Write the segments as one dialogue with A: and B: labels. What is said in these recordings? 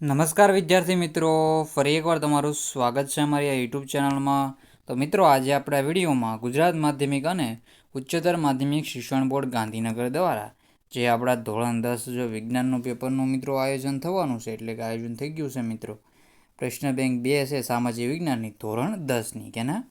A: નમસ્કાર વિદ્યાર્થી મિત્રો, ફરી એકવાર તમારું સ્વાગત છે અમારી આ યુટ્યુબ ચેનલમાં. તો મિત્રો, આજે આપણે આ વિડીયોમાં ગુજરાત માધ્યમિક અને ઉચ્ચતર માધ્યમિક શિક્ષણ બોર્ડ ગાંધીનગર દ્વારા જે આપણા ધોરણ 10 જો વિજ્ઞાનનું પેપરનું મિત્રો આયોજન થવાનું છે, એટલે કે આયોજન થઈ ગયું છે મિત્રો. પ્રશ્ન બેંક 2 છે સામાજિક વિજ્ઞાનની ધોરણ 10ની, કેના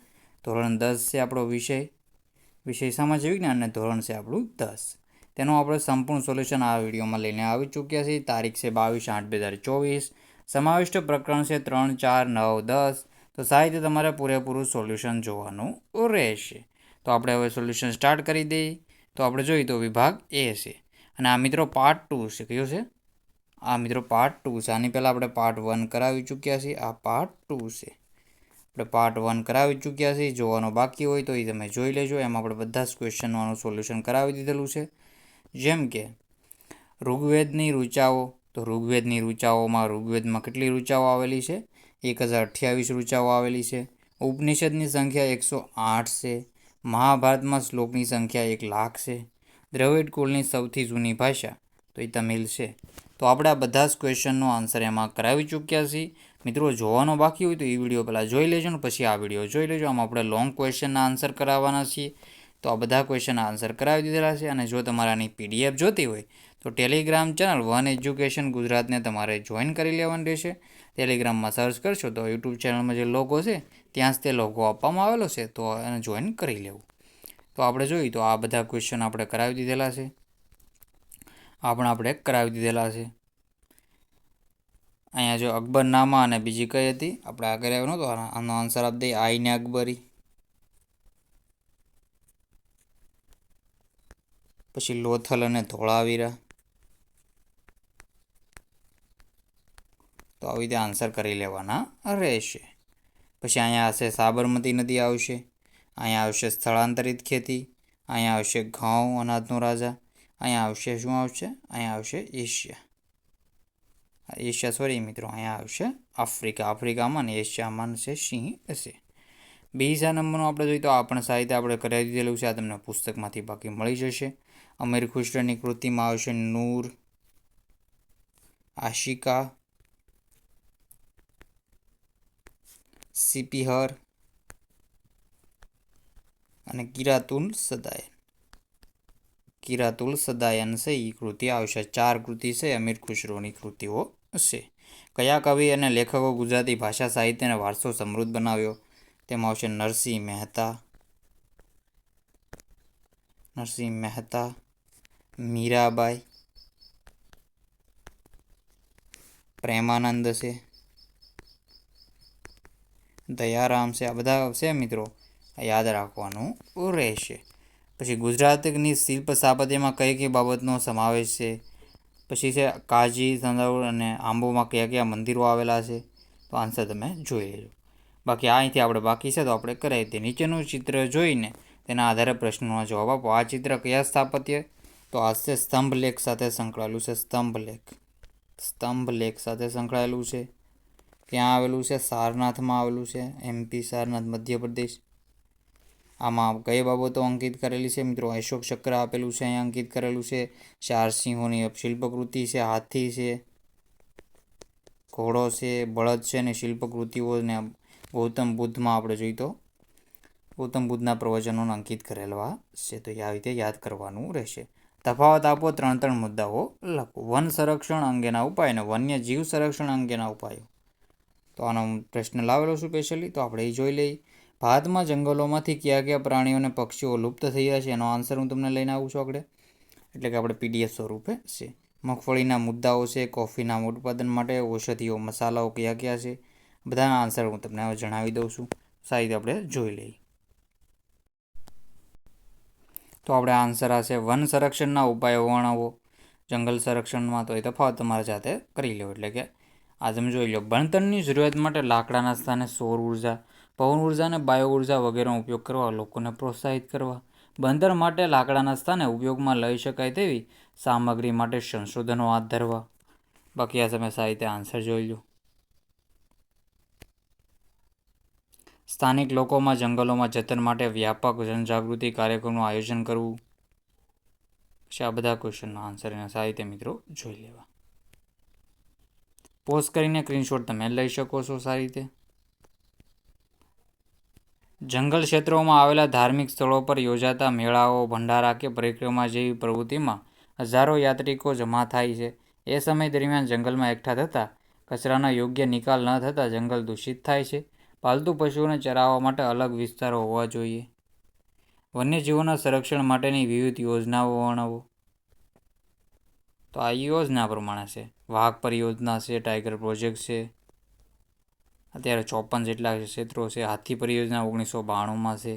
A: ધોરણ 10 છે આપણો વિષય સામાજિક વિજ્ઞાન અને ધોરણ છે આપણું 10. તેનું આપણે સંપૂર્ણ સોલ્યુશન આ વિડીયોમાં લઈને આવી ચૂક્યા છીએ. તારીખ છે 22/8/2024. સમાવિષ્ટ પ્રકરણ છે 3, 4, 9, 10. તો સાહિત્ય તમારે પૂરેપૂરું સોલ્યુશન જોવાનું રહેશે. તો આપણે હવે સોલ્યુશન સ્ટાર્ટ કરી દઈએ. તો આપણે જોઈએ તો વિભાગ એ છે, અને આ મિત્રો પાર્ટ 2 છે. કયો છે? આ મિત્રો પાર્ટ 2 છે. આની પહેલાં આપણે પાર્ટ 1 કરાવી ચૂક્યા છીએ. આ પાર્ટ 2 છે. આપણે પાર્ટ 1 કરાવી ચૂક્યા છીએ. જોવાનો બાકી હોય તો એ તમે જોઈ લેજો. એમાં આપણે બધા જ ક્વેશ્ચનનું સોલ્યુશન કરાવી દીધેલું છે. જેમ કે ઋગ્વેદની ઋચાઓ, તો ઋગ્વેદની ઋચાઓમાં ઋગ્વેદમાં કેટલી ઋચાઓ આવેલી છે? 1028 ઋચાઓ આવેલી છે. ઉપનિષદની સંખ્યા 108 છે. મહાભારતમાં શ્લોકની સંખ્યા 1,00,000 છે. દ્રવિડ કુળની સૌથી જૂની ભાષા તો એ તમિલ છે. તો આપણે આ બધા જ ક્વેશ્ચનનો આન્સર એમાં કરાવી ચૂક્યા છીએ. મિત્રો, જોવાનો બાકી હોય તો એ વિડીયો પહેલાં જોઈ લેજો ને પછી આ વિડીયો જોઈ લેજો. આમાં આપણે લોંગ ક્વેશ્ચનના આન્સર કરાવવાના છીએ. તો આ બધા ક્વેશ્ચનના આન્સર કરાવી દીધેલા છે. અને જો તમારે આની PDF જોતી હોય તો ટેલિગ્રામ ચેનલ વન એજ્યુકેશન ગુજરાતને તમારે જોઈન કરી લેવાની રહેશે. ટેલિગ્રામમાં સર્ચ કરશો તો યુટ્યુબ ચેનલમાં જે લોગો છે ત્યાં જ તે લોગો આપવામાં આવેલો છે, તો એને જોઈન કરી લેવું. તો આપણે જોઈએ તો આ બધા ક્વેશ્ચન આપણે કરાવી દીધેલા છે. આપણે કરાવી દીધેલા છે. અહીંયા જો અકબરનામા અને બીજી કઈ હતી આપણે આગળ આવ્યો નહોતો, આનો આન્સર આપી દઈએ આઈને અકબરી. પછી લોથલ અને ધોળાવીરા. તો આવી રીતે આન્સર કરી લેવાના રહેશે. પછી અહીંયા હશે સાબરમતી નદી આવશે. અહીંયા આવશે સ્થળાંતરિત ખેતી. અહીંયા આવશે ઘઉં અનાજનો રાજા. અહીંયા આવશે શું આવશે? અહીંયા આવશે એશિયા મિત્રો, અહીંયા આવશે આફ્રિકામાં ને એશિયામાં છે સિંહ હશે. બીજા નંબરનું આપણે જોઈએ તો આપણે સાહિત્ય આપણે કરાવી દીધેલું છે. આ તમને પુસ્તકમાંથી બાકી મળી જશે. અમીર ખુશરોની કૃતિમાં આવશે નૂર, આશિકા, સિપિહર અને કિરાતુલ સદાયન છે એ કૃતિ આવશે. 4 કૃતિ છે અમીર ખુશરોની કૃતિઓ હશે. કયા કવિ અને લેખકો ગુજરાતી ભાષા સાહિત્ય અને વારસો સમૃદ્ધ બનાવ્યો? તેમાં આવશે નરસિંહ મહેતા, મીરાબાઈ, પ્રેમાનંદ છે, દયારામ છે. આ બધા છે મિત્રો, યાદ રાખવાનું રહેશે. પછી ગુજરાતની શિલ્પ સ્થાપત્યમાં કઈ કઈ બાબતનો સમાવેશ છે? પછી છે કાજી, તંજાવુર અને આંબોમાં કયા કયા મંદિરો આવેલા છે? તો આન્સર તમે જોઈ લેજો. બાકી અહીંથી આપણે બાકી છે તો આપણે કરાવી દઈએ. નીચેનું ચિત્ર જોઈને તેના આધારે પ્રશ્નોના જવાબ આપો. આ ચિત્ર કયા સ્થાપત્ય? તો આ છે સ્તંભલેખ સાથે સંકળાયેલું છે. સ્તંભલેખ સાથે સંકળાયેલું છે. ક્યાં આવેલું છે? સારનાથમાં આવેલું છે. MP સારનાથ, મધ્યપ્રદેશ. આમાં કઈ બાબતો અંકિત કરેલી છે મિત્રો? અશોક ચક્ર આપેલું છે, અહીંયા અંકિત કરેલું છે. 4 સિંહોની શિલ્પકૃતિ છે. હાથી છે, ઘોડો છે, બળદ છે અને શિલ્પકૃતિઓ ને ગૌતમ બુદ્ધમાં આપણે જોઈએ તો ગૌતમ બુદ્ધના પ્રવચનોને અંકિત કરેલા છે. તો આ રીતે યાદ કરવાનું રહેશે. તફાવત આપો, 3 મુદ્દાઓ લખો. વન સંરક્ષણ અંગેના ઉપાય અને વન્ય જીવ સંરક્ષણ અંગેના ઉપાયો. તો આનો પ્રશ્ન લાવેલો છું સ્પેશિયલી, તો આપણે એ જોઈ લઈએ. ભારતમાં જંગલોમાંથી કયા કયા પ્રાણીઓ અને પક્ષીઓ લુપ્ત થઈ રહ્યા છે? એનો આન્સર હું તમને લઈને આવું છું આગળ, એટલે કે આપણે PDF સ્વરૂપે છે. મગફળીના મુદ્દાઓ છે. કોફીના ઉત્પાદન માટે ઔષધીય મસાલાઓ કયા કયા છે? બધાના આન્સર હું તમને જણાવી દઉં છું. સાહિત્ય આપણે જોઈ લઈએ. તો આપણે આન્સર હશે વન સંરક્ષણના ઉપાયો વર્ણવો. જંગલ સંરક્ષણમાં તો એ તફાવત તમારે જાતે કરી લેવો. એટલે કે આ તમે જોઈ લો. ભણતરની જરૂરિયાત માટે લાકડાના સ્થાને સૌર ઉર્જા, પવન ઉર્જા અને બાયો ઉર્જા વગેરેનો ઉપયોગ કરવા લોકોને પ્રોત્સાહિત કરવા. ભણતર માટે લાકડાના સ્થાને ઉપયોગમાં લઈ શકાય તેવી સામગ્રી માટે સંશોધનો હાથ ધરવા. બાકી આ તમે સાહિત્ય આન્સર જોઈ લો. સ્થાનિક લોકોમાં જંગલોમાં જતન માટે વ્યાપક જનજાગૃતિ કાર્યક્રમનું આયોજન કરવું. પછી આ બધા ક્વેશ્ચનનો આન્સર એના સાહિત્ય મિત્રો જોઈ લેવા. પોઝ કરીને સ્ક્રીનશોટ તમે લઈ શકો છો સારી રીતે. જંગલ ક્ષેત્રોમાં આવેલા ધાર્મિક સ્થળો પર યોજાતા મેળાઓ, ભંડારા કે પરિક્રમા જેવી પ્રવૃત્તિમાં હજારો યાત્રિકો જમા થાય છે. એ સમય દરમિયાન જંગલમાં એકઠા થતા કચરાનો યોગ્ય નિકાલ ન થતાં જંગલ દૂષિત થાય છે. પાલતુ પશુઓને ચરાવવા માટે અલગ વિસ્તારો હોવા જોઈએ. વન્યજીવોના સંરક્ષણ માટેની વિવિધ યોજનાઓ વર્ણવો. તો આ યોજના પ્રમાણે છે. વાઘ પરિયોજના છે, ટાઈગર પ્રોજેક્ટ છે, અત્યારે 54 જેટલા ક્ષેત્રો છે. હાથી પરિયોજના 1992માં છે,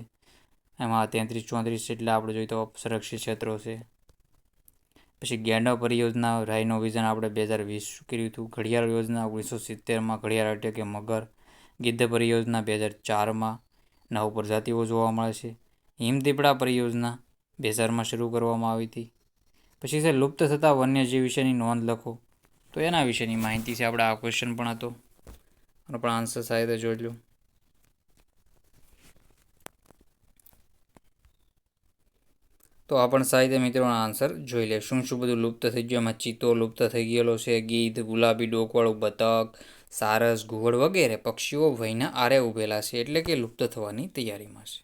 A: એમાં 33-34 જેટલા આપણે જોઈએ તો સંરક્ષિત ક્ષેત્રો છે. પછી ગેંડા પરિયોજના, રાઇનો વિઝન આપણે 2020 કર્યું હતું. ઘડિયાળ યોજના 1970માં, ઘડિયાળ એટલે કે મગર. ગિદ્ધ પરિયોજના 2004માં 9 પ્રજાતિઓ જોવા મળે છે. હિમદીપડા પરિયોજના 2000માં શરૂ કરવામાં આવી હતી. પછી છે લુપ્ત થતા વન્યજીવ વિશેની નોંધ લખો. તો એના વિશેની માહિતી છે. આપણે આ ક્વેશ્ચન પણ હતો, આનો પણ આન્સર સાથે જોઈ લો. તો આ પણ સાહિત્ય મિત્રોનો આન્સર જોઈ લે. શું શું બધું લુપ્ત થઈ ગયું? એમાં ચિત્તો લુપ્ત થઈ ગયેલો છે, ગીધ, ગુલાબી ડોકવાળું બતક, સારસ, ઘુવડ વગેરે પક્ષીઓ વહીના આરે ઉભેલા છે, એટલે કે લુપ્ત થવાની તૈયારીમાં છે.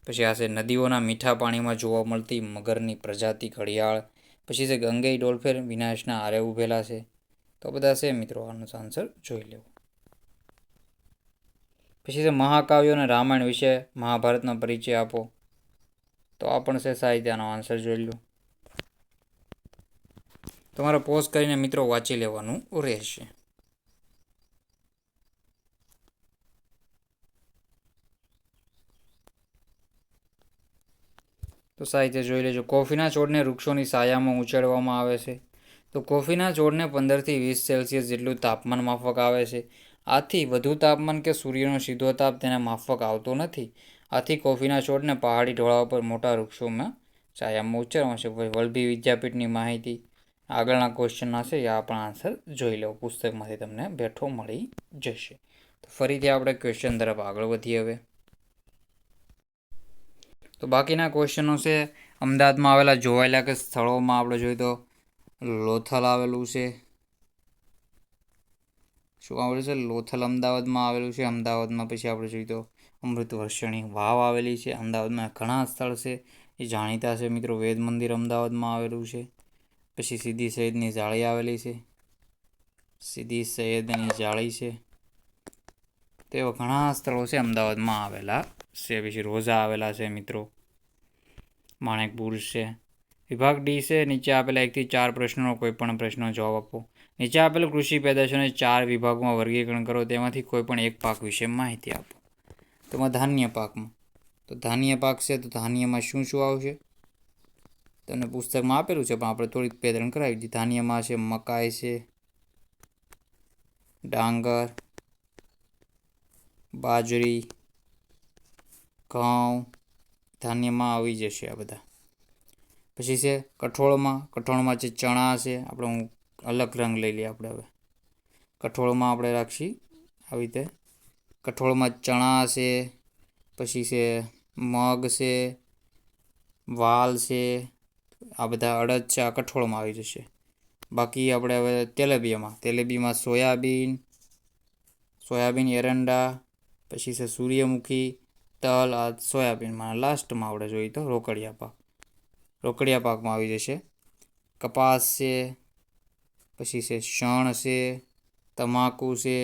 A: પછી આ છે નદીઓના મીઠા પાણીમાં જોવા મળતી મગરની પ્રજાતિ ઘડિયાળ. પછી છે ગંગેઈ ડોલ્ફિન વિનાશના આરે ઉભેલા છે. તો બધા છે મિત્રો, આનો આન્સર જોઈ લેવો. પછી છે મહાકાવ્યો અને રામાયણ વિશે મહાભારતનો પરિચય આપો. તો આ પણ છે સાહિત્યનો આન્સર જોઈ લો. તમારે પોઝ કરીને મિત્રો વાંચી લેવાનું રહેશે. તો સાહિત્ય જોઈ લેજો. કોફીના છોડને વૃક્ષોની છાયામાં ઉછેરવામાં આવે છે. તો કોફીના છોડને 15થી 20 સેલ્સિયસ જેટલું તાપમાન માફક આવે છે. આથી વધુ તાપમાન કે સૂર્યનો સીધો તાપ તેને માફક આવતો નથી. આથી કોફીના છોડને પહાડી ઢોળાવ પર મોટા વૃક્ષોમાં છાયામાં ઉછેરવામાં છે. વલભી વિદ્યાપીઠની માહિતી આગળના ક્વેશ્ચન હશે, આ પણ આન્સર જોઈ લો. પુસ્તકમાંથી તમને બેઠો મળી જશે. તો ફરીથી આપણે ક્વેશ્ચન તરફ આગળ વધીએ હવે. તો બાકીના ક્વેશ્ચનો છે અમદાવાદમાં આવેલા જોવાયેલા કે સ્થળોમાં આપણે જોઈએ તો લોથલ આવેલું છે. શું આવેલું છે? લોથલ અમદાવાદમાં આવેલું છે. અમદાવાદમાં પછી આપણે જોઈએ તો અમૃતવર્ષિણી વાવ આવેલી છે. અમદાવાદમાં ઘણા સ્થળ છે એ જાણીતા છે મિત્રો. વેદ મંદિર અમદાવાદમાં આવેલું છે. પછી સીદી સૈયદની જાળી આવેલી છે. સીદી સૈયદની જાળી છે. તેવા ઘણા સ્થળો છે અમદાવાદમાં આવેલા છે. પછી રોઝા આવેલા છે મિત્રો. માણેકપુર છે. વિભાગ ડી છે. નીચે આપેલા 1 થી 4 પ્રશ્નોનો કોઈ પણ પ્રશ્નનો જવાબ આપો. નીચે આપેલ કૃષિ પેદાશોને 4 વિભાગોમાં વર્ગીકરણ કરો. તેમાંથી કોઈ પણ એક પાક વિશે માહિતી આપો. તેમાં ધાન્ય પાકમાં, તો ધાન્ય પાક છે તો ધાન્યમાં શું શું આવશે? તમને પુસ્તકમાં આપેલું છે પણ આપણે થોડીક 2-3 કરાવી દીધી. ધાન્યમાં છે મકાઈ છે, ડાંગર, બાજરી, ઘઉં ધાન્યમાં આવી જશે આ બધા. પછી છે કઠોળમાં છે ચણા છે. આપણે હું અલગ રંગ લઈ લઈએ આપણે હવે. કઠોળમાં આપણે રાખશી આવી રીતે. કઠોળમાં ચણા છે, પછી છે મગ છે, વાલ છે, આ બધા અડદ છે, આ કઠોળમાં આવી જશે. બાકી આપણે હવે તેલેબીયામાં સોયાબીન, એરંડા, પછી છે સૂર્યમુખી, તલ, આ સોયાબીનમાં. લાસ્ટમાં આપણે જોઈએ તો રોકડિયા પાકમાં આવી જશે. કપાસ છે, પછી છે શણ છે, તમાકુ છે,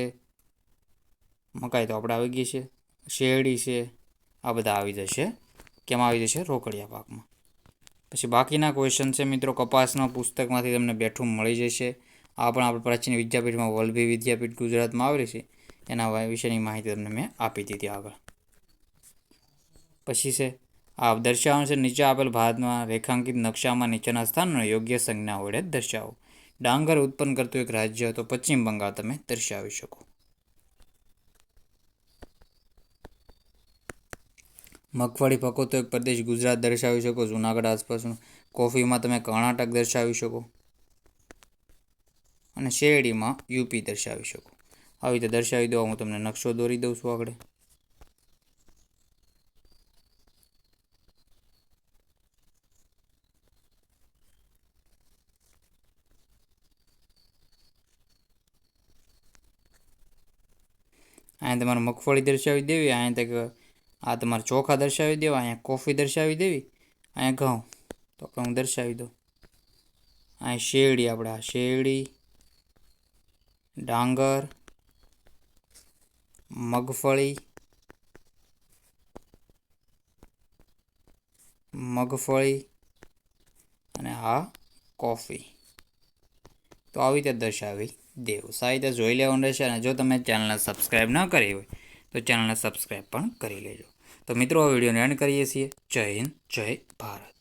A: મકાઈ તો આપણે આવી ગઈ છે, શેરડી છે, આ બધા આવી જશે. કેમાં આવી જશે? રોકડિયા પાકમાં. પછી બાકીના ક્વેશ્ચન છે મિત્રો કપાસના પુસ્તકમાંથી તમને બેઠું મળી જશે. આ પણ આપણે પ્રાચીન વિદ્યાપીઠમાં વલભી વિદ્યાપીઠ ગુજરાતમાં આવેલી છે, એના વિશેની માહિતી તમને મેં આપી દીધી આગળ. પછી છે આ દર્શાવવાનું છે નીચે આપેલ ભારતમાં રેખાંકિત નકશામાં નીચેના સ્થાનનો યોગ્ય સંજ્ઞા વડે દર્શાવો. ડાંગર ઉત્પન્ન કરતું એક રાજ્ય તો પશ્ચિમ બંગાળ તમે દર્શાવી શકો. મગફળી પકવતો એક પ્રદેશ ગુજરાત દર્શાવી શકો. જુનાગઢ આસપાસનું. કોફીમાં તમે કર્ણાટક દર્શાવી શકો. અને શેરડીમાં યુપી દર્શાવી શકો. આવી રીતે દર્શાવી દો. હું તમને નકશો દોરી દઉં છું આગળ. અહીંયા તમારે મગફળી દર્શાવી દેવી, અહીંયા તક આ તમારે ચોખા દર્શાવી દેવા, અહીંયા કોફી દર્શાવી દેવી, અહીંયા ઘઉં તો હું દર્શાવી દઉં. અહીંયા શેરડી, આપણે આ શેરડી, ડાંગર, મગફળી, અને આ કોફી. તો આવી રીતે દર્શાવી દેવું. સારી રીતે જોઈ લેવાનું રહેશે. અને જો તમે ચેનલને સબસ્ક્રાઈબ ન કરી હોય તો ચેનલને સબસ્ક્રાઈબ પણ કરી લેજો. તો મિત્રો આ વિડીયોને એન્ડ કરીએ છીએ. જય હિન્દ, જય ભારત.